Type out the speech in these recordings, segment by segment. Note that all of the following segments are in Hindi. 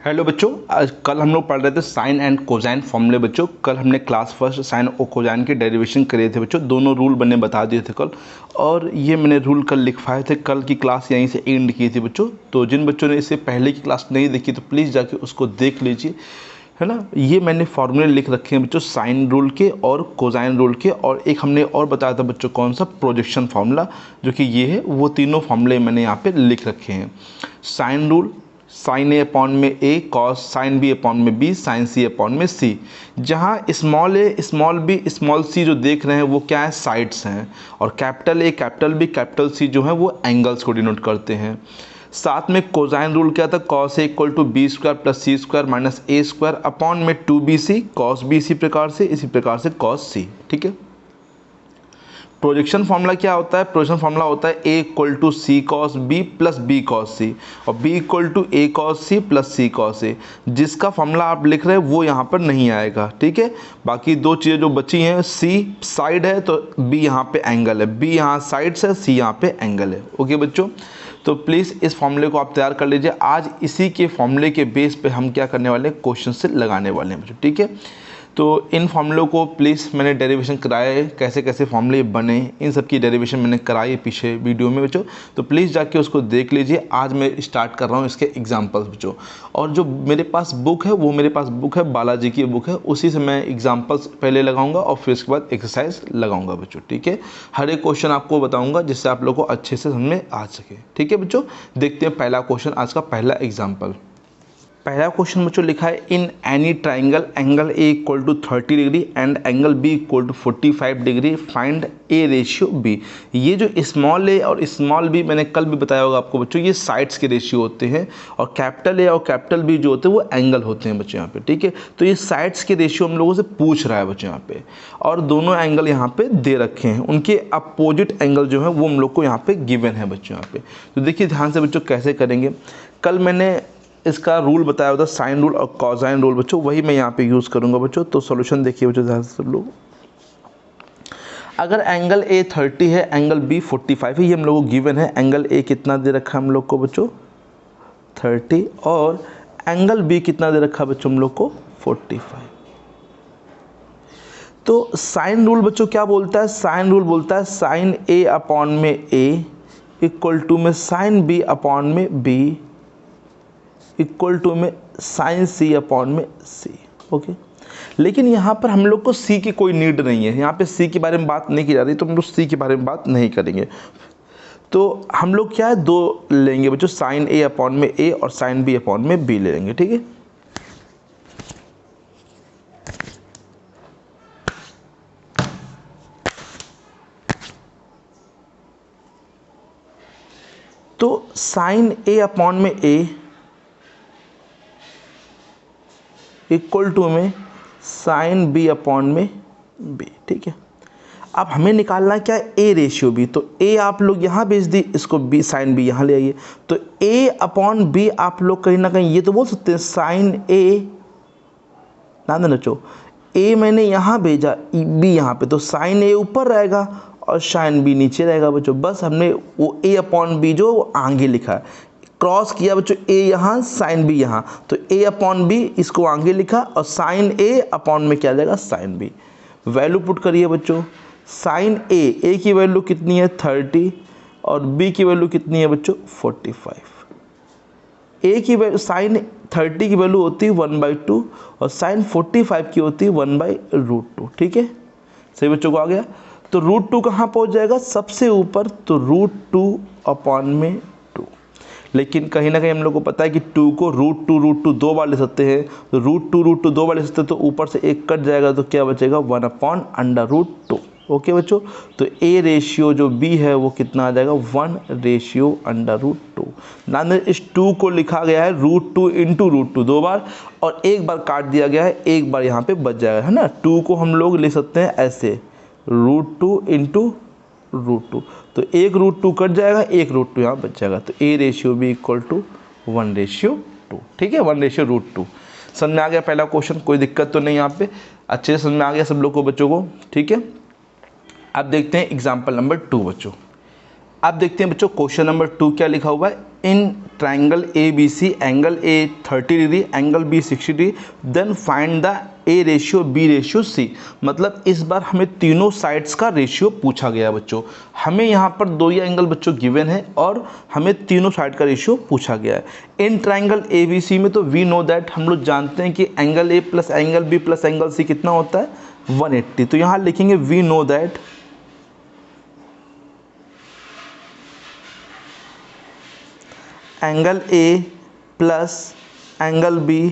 हेलो बच्चों, आज कल हम लोग पढ़ रहे थे साइन एंड कोसाइन फॉर्मूले। बच्चों कल हमने क्लास फर्स्ट साइन और कोसाइन की डेरिवेशन करे थे। बच्चों दोनों रूल मैंने बता दिए थे कल, और ये मैंने रूल कल लिखवाए थे। कल की क्लास यहीं से एंड की थी बच्चों। तो जिन बच्चों ने इससे पहले की क्लास नहीं देखी तो प्लीज़ जाके उसको देख लीजिए, है ना। ये मैंने फार्मूले लिख रखे हैं बच्चों, साइन रूल के और कोसाइन रूल के, और एक हमने और बताया था बच्चों कौन सा, प्रोजेक्शन फार्मूला, जो कि ये है। वो तीनों फार्मूले मैंने यहाँ पे लिख रखे हैं। साइन रूल, साइन ए अपॉन में ए, कॉस साइन बी अपॉन में बी, साइन सी अपॉन में सी। जहाँ स्मॉल ए, स्मॉल बी, स्मॉल सी जो देख रहे हैं वो क्या है, साइड्स हैं। और capital A, capital B, capital C जो है वो एंगल्स को डिनोट करते हैं। साथ में कोसाइन रूल क्या था, cos A equal to B square plus C square minus A square upon में 2bc, कॉस बी इसी प्रकार से कॉस सी। ठीक है। प्रोजेक्शन फार्मूला क्या होता है, प्रोजेक्शन फार्मूला होता है a equal to c cos b plus b cos c, और b equal to a cos C plus c cos a. जिसका फार्मूला आप लिख रहे हैं वो यहाँ पर नहीं आएगा। ठीक है। बाकी दो चीज़ें जो बची हैं, सी साइड है तो बी यहाँ पे एंगल है, बी यहाँ साइड्स है, सी यहाँ पे एंगल है। ओके बच्चों, तो प्लीज़ इस फॉर्मूले को आप तैयार कर लीजिए। आज इसी के फॉर्मूले के बेस पे हम क्या करने वाले हैं, क्वेश्चन से लगाने वाले हैं बच्चों। ठीक है। तो इन फॉर्मूलों को प्लीज़ मैंने डेरिवेशन कराए, कैसे कैसे फॉर्मूले बने, इन सब की डेरिवेशन मैंने कराई है पीछे वीडियो में बच्चों। तो प्लीज़ जाके उसको देख लीजिए। आज मैं स्टार्ट कर रहा हूँ इसके एग्जाम्पल्स बच्चों। और जो मेरे पास बुक है वो मेरे पास बुक है, बालाजी की बुक है, उसी से मैं एग्जाम्पल्स पहले लगाऊंगा और फिर उसके बाद एक्सरसाइज लगाऊंगा बच्चों। ठीक है। हर एक क्वेश्चन आपको बताऊँगा जिससे आप लोग को अच्छे से समझ में आ सके। ठीक है बच्चों, देखते हैं पहला क्वेश्चन, आज का पहला एग्जाम्पल। पहला क्वेश्चन बच्चों लिखा है, in any triangle angle A equal to 30 degree and angle B equal to 45 degree, find A ratio B. ये जो स्मॉल ए और स्मॉल बी मैंने कल भी बताया होगा आपको बच्चों, ये साइड्स के रेशियो होते हैं, और कैपिटल ए और कैपिटल बी जो होते हैं वो एंगल होते हैं बच्चों यहाँ पे। ठीक है। तो ये साइड्स के रेशियो हम लोगों से पूछ रहा है बच्चों यहाँ पे, और दोनों एंगल यहाँ पे दे रखे हैं, उनके अपोजिट एंगल जो है वो हम लोग को यहाँ पे गिवन है बच्चों यहाँ पे। तो देखिए ध्यान से बच्चों कैसे करेंगे। कल मैंने इसका रूल बताया होता साइन रूल और कोसाइन रूल बच्चों, वही मैं यहाँ पे यूज़ करूँगा बच्चों। तो सॉल्यूशन देखिए बच्चों ध्यान से सब लोग। अगर एंगल ए 30 है, एंगल बी 45 है, ये हम लोगों को गिवन है। एंगल ए कितना दे रखा है हम लोग को बच्चों, 30, और एंगल बी कितना दे रखा है बच्चों हम लोग को, 45। तो साइन रूल बच्चों क्या बोलता है, साइन रूल बोलता है साइन ए अपॉन में ए इक्वल टू में साइन बी अपॉन में बी इक्वल टू में साइन सी अपॉन में सी। ओके। लेकिन यहाँ पर हम लोग को सी की कोई नीड नहीं है, यहाँ पे सी के बारे में बात नहीं की जा रही, तो हम लोग सी के बारे में बात नहीं करेंगे। तो हम लोग क्या है, दो लेंगे बच्चों, साइन ए अपॉन में ए और साइन बी अपॉन में बी ले लेंगे। ठीक है। तो साइन ए अपॉन में ए इक्वल टू में साइन बी अपॉन में बी। ठीक है। अब हमें निकालना है क्या, ए रेशियो बी। तो ए आप लोग यहाँ भेज दी, इसको बी साइन बी यहाँ ले आइए। तो ए अपॉन बी आप लोग कहीं ना कहीं ये तो बोल सकते हैं साइन ए, ना नचो, ए मैंने यहाँ भेजा, बी यहाँ पे, तो साइन ए ऊपर रहेगा और साइन बी नीचे रहेगा बच्चों। बस हमने वो ए अपॉन बी जो आगे लिखा है, क्रॉस किया बच्चों, ए यहाँ साइन बी यहाँ, तो ए अपॉन बी इसको आगे लिखा, और साइन ए अपॉन में क्या जाएगा, साइन बी। वैल्यू पुट करिए बच्चों, साइन ए की वैल्यू कितनी है 30, और बी की वैल्यू कितनी है बच्चों 45। ए की वैल्यू साइन 30 की वैल्यू होती है 1/2, और साइन 45 की होती है 1/√2। ठीक है, सही बच्चों को आ गया। तो √2 कहाँ पहुँच जाएगा, सबसे ऊपर, तो √2 अपॉन में 2। लेकिन कहीं ना कहीं हम लोग को पता है कि 2 को √2 दो बार ले सकते हैं, तो √2 दो बार ले सकते हैं, तो ऊपर से एक कट जाएगा, तो क्या बचेगा 1/√2। ओके बच्चों, तो ए रेशियो जो बी है वो कितना आ जाएगा, 1/√2। ना इस 2 को लिखा गया है √2 इंटू √2 दो बार, और एक बार काट दिया गया है, एक बार यहाँ पे बच जाएगा, है ना। 2 को हम लोग ले सकते हैं ऐसे, √2 इंटू √2, तो एक √2 कट जाएगा, एक √2 यहाँ बच जाएगा। तो A ratio B equal to 1/2। ठीक है, 1/√2। समझ में आ गया पहला क्वेश्चन, कोई दिक्कत तो नहीं यहाँ पे, अच्छे से समझ में आ गया सब लोग को बच्चों को। ठीक है। अब देखते हैं एग्जाम्पल नंबर 2 बच्चों। आप देखते हैं बच्चों क्वेश्चन नंबर 2 क्या लिखा हुआ है, in triangle A B C angle A 30 degree angle B 60 degree then find the A ratio B ratio C. मतलब इस बार हमें तीनों साइड्स का रेशियो पूछा गया बच्चों। हमें यहाँ पर दो ही एंगल बच्चों गिवन है और हमें तीनों साइड का रेशियो पूछा गया है। इन ट्राइंगल ए बी सी में तो वी नो दैट, हम लोग जानते हैं कि angle A plus angle B plus angle C कितना होता है 180। तो यहाँ लिखेंगे we know that angle A plus angle B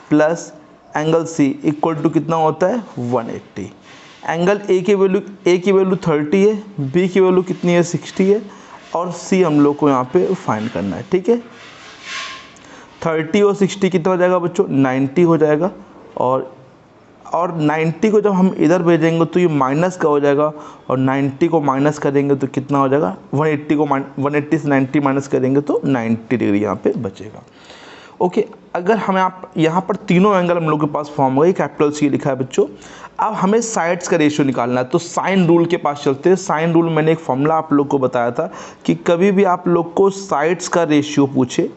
plus angle C equal to कितना होता है 180। एंगल ए की वैल्यू 30 है, बी की वैल्यू कितनी है 60 है और सी हम लोग को यहाँ पे फाइंड करना है। ठीक है, 30 और 60 कितना हो जाएगा बच्चों 90 हो जाएगा। और 90 को जब हम इधर भेजेंगे तो ये माइनस का हो जाएगा और 90 को माइनस करेंगे तो कितना हो जाएगा 180 से 90 माइनस करेंगे तो 90 डिग्री यहाँ पे बचेगा। ओके, अगर हमें आप यहाँ पर तीनों एंगल हम लोग के पास फॉर्म हो गए, कैपिटल सी लिखा है बच्चों। अब हमें साइड्स का रेशियो निकालना है, तो साइन रूल के पास चलते हैं। साइन रूल मैंने एक फॉर्मूला आप लोग को बताया था कि कभी भी आप लोग को साइड्स का रेशियो पूछे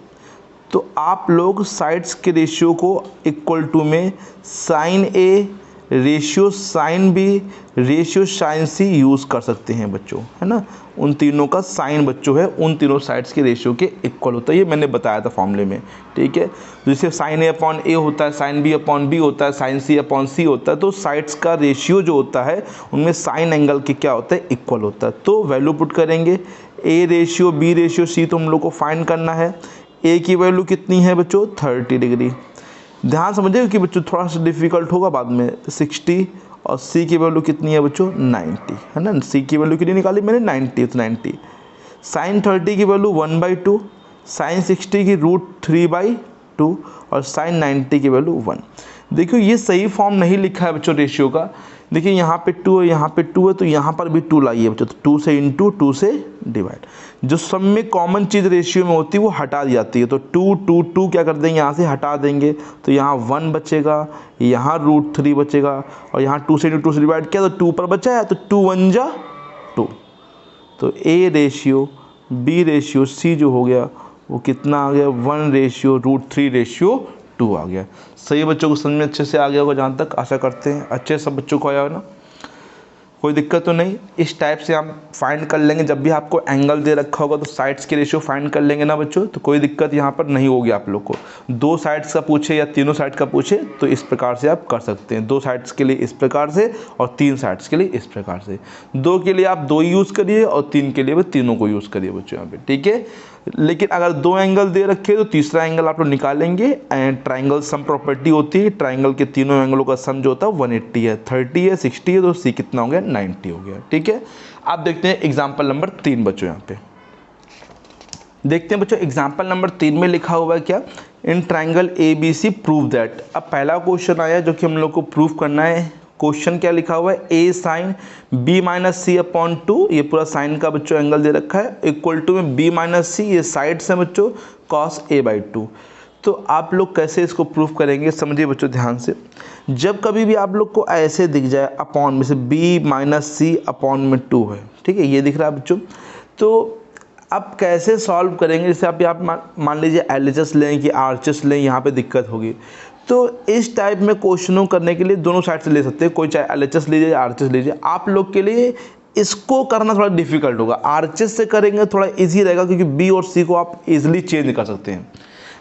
तो आप लोग साइड्स के रेशियो को इक्वल टू में sine A ratio sine B ratio sine C use कर सकते हैं बच्चों, है ना। उन तीनों का साइन बच्चों है उन तीनों साइड्स के रेशियो के इक्वल होता है, ये मैंने बताया था फॉर्मूले में। ठीक है, जैसे साइन ए अपॉन ए होता है, साइन बी अपॉन बी होता है, साइन सी अपॉन सी होता है। तो साइड्स का रेशियो जो होता है उनमें साइन एंगल के क्या होता है इक्वल होता है। तो वैल्यू पुट करेंगे, A ratio B ratio C तो हम लोग को फाइंड करना है। ए की वैल्यू कितनी है बच्चों 30 डिग्री। ध्यान समझिए कि बच्चों थोड़ा सा डिफिकल्ट होगा बाद में। 60 और सी की वैल्यू कितनी है बच्चों 90, है ना। सी की वैल्यू कितनी निकाली मैंने 90, तो 90। साइन 30 की वैल्यू 1/2, साइन 60 की √3/2 और साइन 90 की वैल्यू 1। देखियो ये सही फॉर्म नहीं लिखा है बच्चों रेशियो का। देखिए यहाँ पे 2 है, यहाँ पे 2 है, तो यहाँ पर भी 2 लाइए बच्चों। तो 2 से इंटू 2 से डिवाइड, जो सब में कॉमन चीज़ रेशियो में होती है वो हटा दी जाती है। तो 2 2 2 क्या कर देंगे यहाँ से हटा देंगे, तो यहाँ 1 बचेगा, यहाँ √3 बचेगा और यहाँ 2 से इंटू 2 से डिवाइड किया तो 2 पर बचा है, तो 2 1 जा 2। तो A ratio B ratio C जो हो गया वो कितना आ गया 1/√3/2 आ गया। सही बच्चों को समझ में अच्छे से आ गया होगा, जहाँ तक आशा करते हैं अच्छे सब बच्चों को आया हो ना, कोई दिक्कत तो नहीं। इस टाइप से हम फाइंड कर लेंगे, जब भी आपको एंगल दे रखा होगा तो साइड्स के रेशियो फाइंड कर लेंगे ना बच्चों, तो कोई दिक्कत यहाँ पर नहीं होगी आप लोग को। दो साइड्स का पूछे या तीनों साइड का पूछे तो इस प्रकार से आप कर सकते हैं। 2 साइड्स के लिए इस प्रकार से और 3 साइड्स के लिए इस प्रकार से। 2 के लिए आप 2 यूज़ करिए और 3 के लिए भी तीनों को यूज़ करिए बच्चों यहाँ पे, ठीक है। लेकिन अगर 2 एंगल दे रखे तो तीसरा एंगल आप लोग निकालेंगे। एंड ट्राइंगल सम प्रॉपर्टी होती है, ट्राइंगल के तीनों एंगलों का सम जो होता है 180 है, 30 है, 60 है, तो सी कितना हो गया 90 हो गया। ठीक है, आप देखते हैं एग्जाम्पल नंबर 3 बच्चों। यहाँ पे देखते हैं बच्चों एग्जाम्पल नंबर 3 में लिखा हुआ है क्या, in triangle A B C prove that. अब पहला क्वेश्चन आया जो कि हम लोग को प्रूव करना है। क्वेश्चन क्या लिखा हुआ है, ए sine B minus C upon 2, ये पूरा साइन का बच्चों एंगल दे रखा है, इक्वल टू में बी माइनस सी, ये साइड्स है बच्चों, कॉस a/2। तो आप लोग कैसे इसको प्रूफ करेंगे समझिए बच्चों ध्यान से। जब कभी भी आप लोग को ऐसे दिख जाए अपॉन में से b माइनस सी अपॉन में 2 है, ठीक है, ये दिख रहा है बच्चों। तो अब कैसे सॉल्व करेंगे, जैसे आप मान लीजिए LHS लें कि RHS लें, यहाँ पे दिक्कत होगी। तो इस टाइप में क्वेश्चनों करने के लिए दोनों साइड से ले सकते हैं, कोई चाहे LHS लीजिए या RHS लीजिए। आप लोग के लिए इसको करना थोड़ा डिफिकल्ट होगा, RHS से करेंगे थोड़ा इजी रहेगा, क्योंकि B और C को आप इजीली चेंज कर सकते हैं।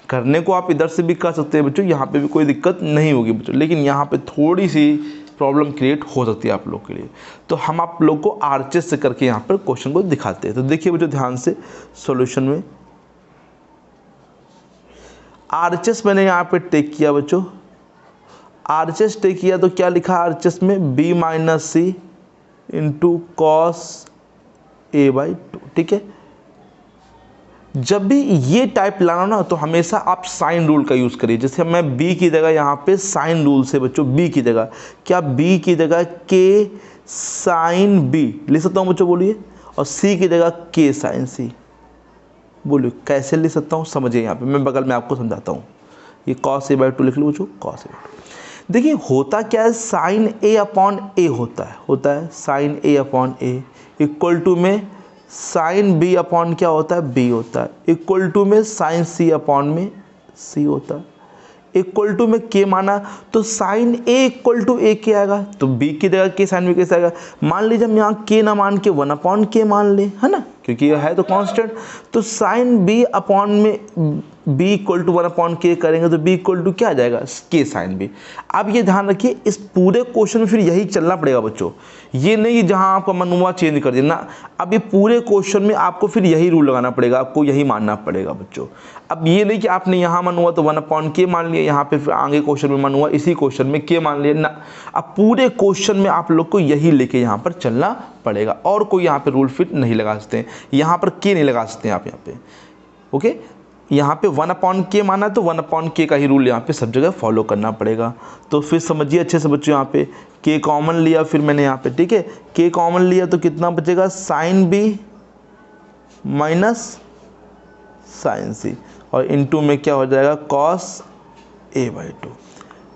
करने को आप इधर से भी कर सकते हैं बच्चों, यहाँ पे भी कोई दिक्कत नहीं होगी बच्चों, लेकिन यहाँ पे थोड़ी सी प्रॉब्लम क्रिएट हो सकती है आप लोग के लिए। तो हम आप लोग को RHS से करके यहाँ पर क्वेश्चन को दिखाते हैं। तो देखिए बच्चों ध्यान से सॉल्यूशन में RHS मैंने यहाँ पे टेक किया बच्चों, RHS टेक किया तो क्या लिखा RHS में b माइनस सी इंटू कॉस a/2, ठीक है। जब भी ये टाइप लाना ना तो हमेशा आप साइन रूल का यूज़ करिए। जैसे मैं b की जगह यहाँ पे साइन रूल से बच्चों b की जगह क्या b की जगह k साइन b लिख सकता हूँ बच्चों, बोलिए, और c की जगह k साइन c, बोलिए कैसे लिख सकता हूँ समझिए। यहाँ पे मैं बगल में आपको समझाता हूँ। ये कॉस a/2 लिख लो बच्चों, कॉस a/2। देखिए होता क्या है, साइन a अपॉन a होता है sine a upon a equal to में साइन बी अपॉन क्या होता है, बी होता है, इक्वल टू में साइन सी अपॉन में सी होता है, इक्वल टू में के माना तो साइन ए इक्वल टू ए के आएगा, तो बी की जगह के साइन बी कैसे आएगा। मान लीजिए हम यहाँ के ना मान के 1 अपॉन के मान ले, है ना, क्योंकि ये है तो कांस्टेंट, तो साइन बी अपॉन में बी इक्वल टू 1 अपॉन के करेंगे तो बी इक्वल टू क्या आ जाएगा, के साइन बी। अब ये ध्यान रखिए इस पूरे क्वेश्चन में फिर यही चलना पड़ेगा बच्चों, ये नहीं जहाँ आपका मन हुआ चेंज कर देना। अब ये पूरे क्वेश्चन में आपको फिर यही रूल लगाना पड़ेगा, आपको यही मानना पड़ेगा बच्चों। अब ये नहीं कि आपने यहाँ मन हुआ तो 1 अपॉन के मान लिया, यहाँ पे फिर आगे क्वेश्चन में मन हुआ इसी क्वेश्चन में के मान लिया ना। अब पूरे क्वेश्चन में आप लोग को यही लेके यहाँ पर चलना पड़ेगा, और कोई यहाँ पे रूल फिट नहीं लगा सकते हैं, यहाँ पर के नहीं लगा सकते हैं आप यहाँ पे। ओके, यहाँ पे 1 अपॉन के माना तो 1 अपॉन के का ही रूल यहाँ पे सब जगह फॉलो करना पड़ेगा। तो फिर समझिए अच्छे से बच्चों, यहाँ पे के कॉमन लिया फिर मैंने यहाँ पे, ठीक है, के कॉमन लिया तो कितना बचेगा, साइन बी माइनस साइन सी, और इनटू में क्या हो जाएगा, कॉस ए बाई 2।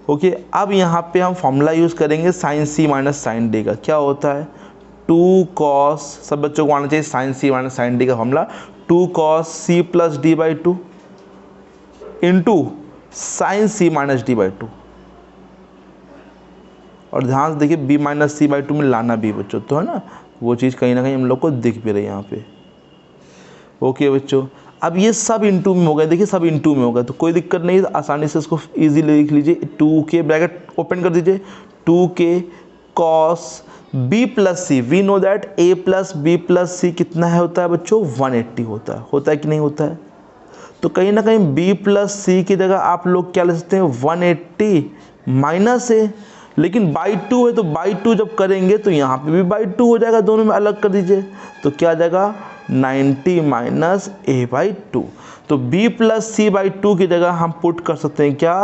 ओके, अब यहाँ पे हम फॉर्मूला यूज़ करेंगे sign C minus sine D का। क्या होता है, 2 कॉस, सब बच्चों को आना चाहिए sine C minus sine D का formula, 2 cos C plus D by 2 into sine C minus D by 2। और ध्यान से देखिए बी माइनस सी बाई 2 में लाना भी बच्चों, तो है ना वो चीज़ कहीं ना कहीं हम लोग को दिख भी रही है यहाँ पे। ओके बच्चों, अब ये सब इंटू में हो गया, देखिए सब इंटू में हो गया तो कोई दिक्कत नहीं है, आसानी से इसको इजीली लिख लीजिए। 2k ब्रैकेट ओपन कर दीजिए, 2k cos b plus c, we know that a plus b plus c कितना है होता है बच्चों, 180 होता है कि नहीं होता है। तो कहीं ना कहीं b प्लस सी की जगह आप लोग क्या ले सकते हैं, 180 माइनस a, लेकिन बाई 2 है तो बाई 2 जब करेंगे तो यहाँ पे भी बाई 2 हो जाएगा, दोनों में अलग कर दीजिए तो क्या आ जाएगा, 90 माइनस a बाई 2। तो b प्लस सी बाई 2 की जगह हम पुट कर सकते हैं क्या,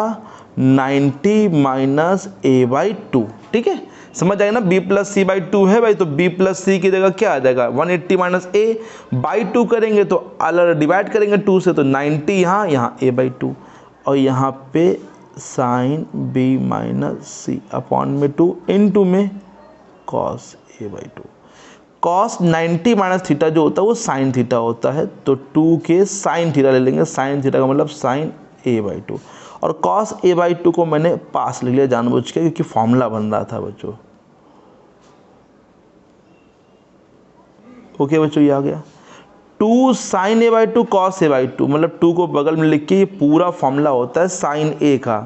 90 माइनस a बाई 2। ठीक है, समझ आएगा ना, b प्लस सी बाई 2 है भाई, तो b प्लस सी की जगह क्या आ जाएगा, 180 माइनस a बाई 2 करेंगे तो अलग डिवाइड करेंगे 2 से, तो 90 यहाँ a बाई 2, और यहाँ पे sign b minus C upon में 2 इंटू में cos a by 2। Cos 90 minus theta जो होता है वो साइन थीटा होता है, तो 2 के साइन थीटा ले लेंगे, साइन थीटा का मतलब साइन a बाई 2, और कॉस a बाई 2 को मैंने पास लिख लिया जानबूझ के क्योंकि फॉर्मूला बन रहा था बच्चों। ओके बच्चों, ये आ गया 2 sine a by 2 cos a by 2, मतलब 2 को बगल में लिख के ये पूरा फॉर्मूला होता है साइन a का।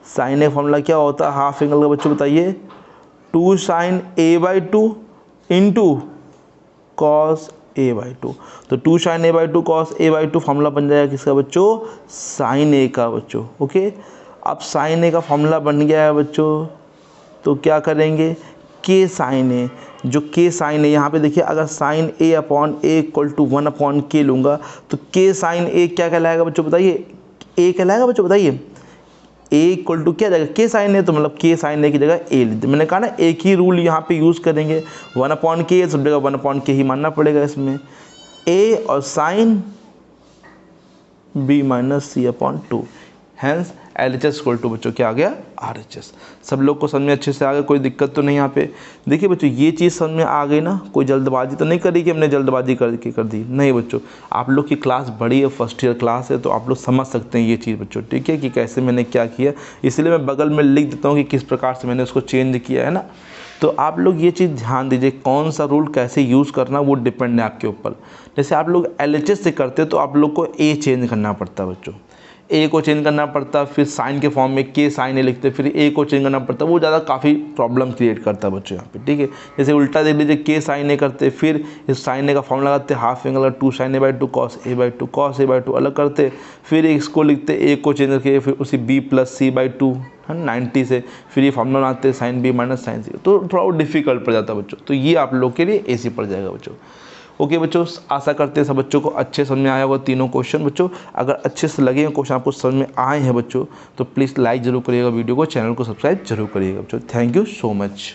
साइन a फॉर्मूला क्या होता है हाफ एंगल का बच्चों बताइए, 2 sine a by 2 into cos a by 2, तो 2 sine a by 2 cos a by 2 formula बन जाएगा किसका बच्चों, साइन a का बच्चों। ओके, अब साइन a का फॉर्मूला बन गया है बच्चों, तो क्या करेंगे, के साइन a, जो के साइन a यहाँ पे देखिए, अगर sine a upon a equal to 1 upon के लूँगा तो के साइन a क्या कहलाएगा बच्चों बताइए, a कहलाएगा बच्चों बताइए, a इक्वल टू क्या जाएगा, के साइन a, तो मतलब के साइन a की जगह a लेते, मैंने कहा ना एक ही रूल यहाँ पे यूज़ करेंगे, 1 अपॉन के, सब जगह 1 अपॉन के ही मानना पड़ेगा इसमें, a और sine b minus C upon 2, hence LHS equal to बच्चों क्या आ गया, RHS। सब लोग को समझ में अच्छे से आ गया, कोई दिक्कत तो नहीं यहाँ पे। देखिए बच्चों ये चीज़ समझ में आ गई ना, कोई जल्दबाजी तो नहीं करी कि हमने जल्दबाजी करके कर दी, नहीं बच्चों, आप लोग की क्लास बड़ी है, फर्स्ट ईयर क्लास है, तो आप लोग समझ सकते हैं ये चीज़ बच्चों, ठीक है, कि कैसे मैंने क्या किया, इसलिए मैं बगल में लिख देता हूँ कि किस प्रकार से मैंने उसको चेंज किया है ना। तो आप लोग ये चीज़ ध्यान दीजिए, कौन सा रूल कैसे यूज़ करना वो डिपेंड है आपके ऊपर। जैसे आप लोग LHS से करते तो आप लोग को A चेंज करना पड़ता बच्चों, a को चेंज करना पड़ता, फिर साइन के फॉर्म में के साइन ए लिखते, फिर a को चेंज करना पड़ता, वो ज़्यादा काफ़ी प्रॉब्लम क्रिएट करता है बच्चों यहाँ पे। ठीक है, जैसे उल्टा देख लीजिए, के साइन ए करते, फिर इस साइन ए का फॉर्म लगाते, half angle 2 sine A by 2 cos A by 2, cos A by 2 अलग करते, फिर इसको लिखते, a को चेंज करके फिर उसी b प्लस सी बाई 2 है 90 से, फिर ये फॉर्मूला बनाते साइन b माइनस साइन सी, तो थोड़ा डिफिकल्ट पड़ जाता है बच्चों, तो ये आप लोग के लिए ऐसे पड़ जाएगा बच्चों। ओके बच्चों, आशा करते हैं सब बच्चों को अच्छे समझ में आया होगा तीनों क्वेश्चन बच्चों। अगर अच्छे से लगे हैं क्वेश्चन आपको समझ में आए हैं बच्चों, तो प्लीज़ लाइक जरूर करिएगा वीडियो को, चैनल को सब्सक्राइब जरूर करिएगा बच्चों। Thank you so much.